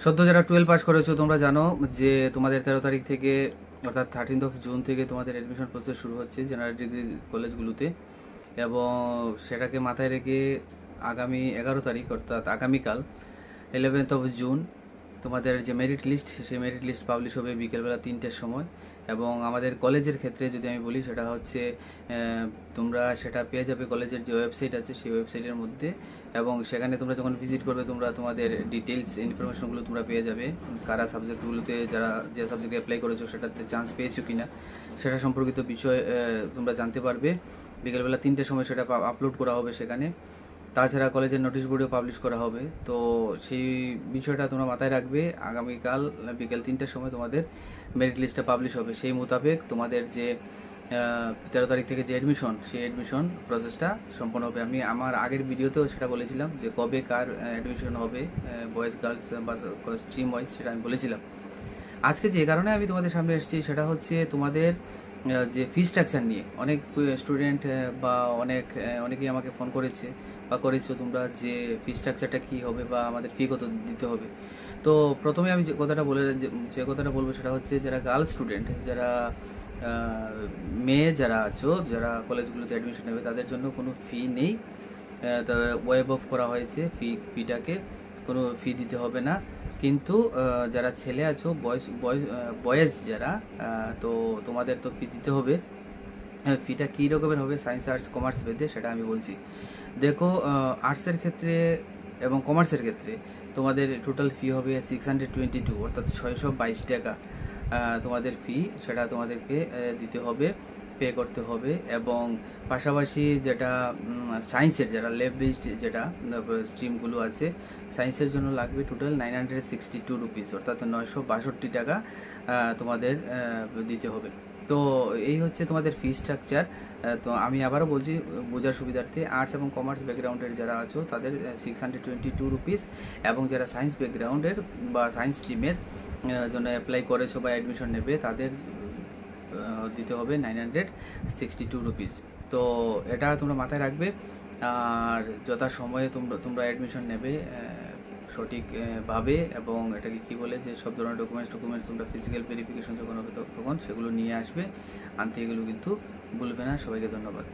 সদ্য যারা 12 পাস করেছো তোমরা জানো যে তোমাদের 13 তারিখ থেকে অর্থাৎ 13th জুন থেকে তোমাদের অ্যাডমিশন প্রসেস শুরু হচ্ছে জেনারেল ডিগ্রি কলেজগুলোতে, এবং সেটাকে মাথায় রেখে আগামী 11 তারিখ অর্থাৎ আগামীকাল 11th জুন তোমাদের যে মেরিট লিস্ট, সেই মেরিট লিস্ট পাবলিশ হবে বিকেলবেলা 3টের সময়। এবং আমাদের কলেজের ক্ষেত্রে যদি আমি বলি, সেটা হচ্ছে তোমরা সেটা পেয়ে যাবে কলেজের যে ওয়েবসাইট আছে সেই ওয়েবসাইটের মধ্যে, এবং সেখানে তোমরা যখন ভিজিট করবে তোমরা তোমাদের ডিটেলস ইনফরমেশনগুলো তোমরা পেয়ে যাবে। কারা সাবজেক্টগুলোতে যারা যে সাবজেক্টে অ্যাপ্লাই করেছো সেটাতে চান্স পেয়েছো কিনা সেটা সম্পর্কিত বিষয় তোমরা জানতে পারবে। বিকেলবেলা 3টের সময় সেটা আপলোড করা হবে সেখানে। তাছাড়া কলেজের নোটিশ বোর্ডেও পাবলিশ করা হবে। তো সেই বিষয়টা তোমরা মাথায় রাখবে। আগামীকাল বিকেল 3টের সময় তোমাদের মেরিট লিস্টটা পাবলিশ হবে। সেই মোতাবেক তোমাদের যে 13 তারিখ থেকে যে অ্যাডমিশন, সেই অ্যাডমিশন প্রসেসটা সম্পন্ন হবে। আমি আমার আগের ভিডিওতেও সেটা বলেছিলাম যে কবে কার অ্যাডমিশন হবে, বয়েজ গার্লস বা স্ট্রিম ওয়াইজ, সেটা আমি বলেছিলাম। আজকে যে কারণে আমি তোমাদের সামনে এসেছি সেটা হচ্ছে তোমাদের যে ফি স্ট্রাকচার নিয়ে অনেক স্টুডেন্ট বা অনেকেই আমাকে ফোন করেছে বা করেছো তোমরা, যে ফি স্ট্রাকচারটা কী হবে বা আমাদের ফি কত দিতে হবে। তো প্রথমে আমি যে কথাটা বলবো সেটা হচ্ছে, যারা গার্ল স্টুডেন্ট, যারা মেয়ে যারা আছো, যারা কলেজগুলোতে অ্যাডমিশন নেবে, তাদের জন্য কোনো ফি নেই। ওয়েভ অফ করা হয়েছে ফিটাকে, কোনো ফি দিতে হবে না। কিন্তু যারা ছেলে আছো, বয়েজ যারা, তো তোমাদের তো ফি দিতে হবে। ফিটা কী রকমের হবে, সায়েন্স আর্টস কমার্স ভেদে সেটা আমি বলছি। দেখো, আর্টসের ক্ষেত্রে এবং কমার্সের ক্ষেত্রে তোমাদের টোটাল ফি হবে 622, অর্থাৎ 622 টাকা তোমাদের ফি, সেটা তোমাদেরকে দিতে হবে, পে করতে হবে। এবং পাশাপাশি যেটা সায়েন্সের যারা ল্যাব বেসড যেটা স্ট্রিমগুলো আছে, সায়েন্সের জন্য লাগবে টোটাল 962 রুপিস, অর্থাৎ 962 টাকা তোমাদের দিতে হবে। তো এই হচ্ছে তোমাদের ফি স্ট্রাকচার। তো আমি আবারও বলছি বোঝার সুবিধার্থে, আর্টস এবং কমার্স ব্যাকগ্রাউন্ডের যারা আছো তাদের 622 রুপিস, এবং যারা সায়েন্স ব্যাকগ্রাউন্ডের বা সায়েন্স স্ট্রিমের জন্য অ্যাপ্লাই করেছো বা অ্যাডমিশন নেবে, তাদের দিতে হবে 962 রুপিস। তো এটা তোমরা মাথায় রাখবে। আর যথাসময়ে তোমরা অ্যাডমিশন নেবে সঠিকভাবে, এবং এটাকে কি বলে যে সব ধরনের ডকুমেন্টস তোমরা ফিজিক্যাল ভেরিফিকেশন যখন হবে তখন সেগুলো নিয়ে আসবে, আনতে এগুলো কিন্তু ভুলবে না। সবাইকে ধন্যবাদ।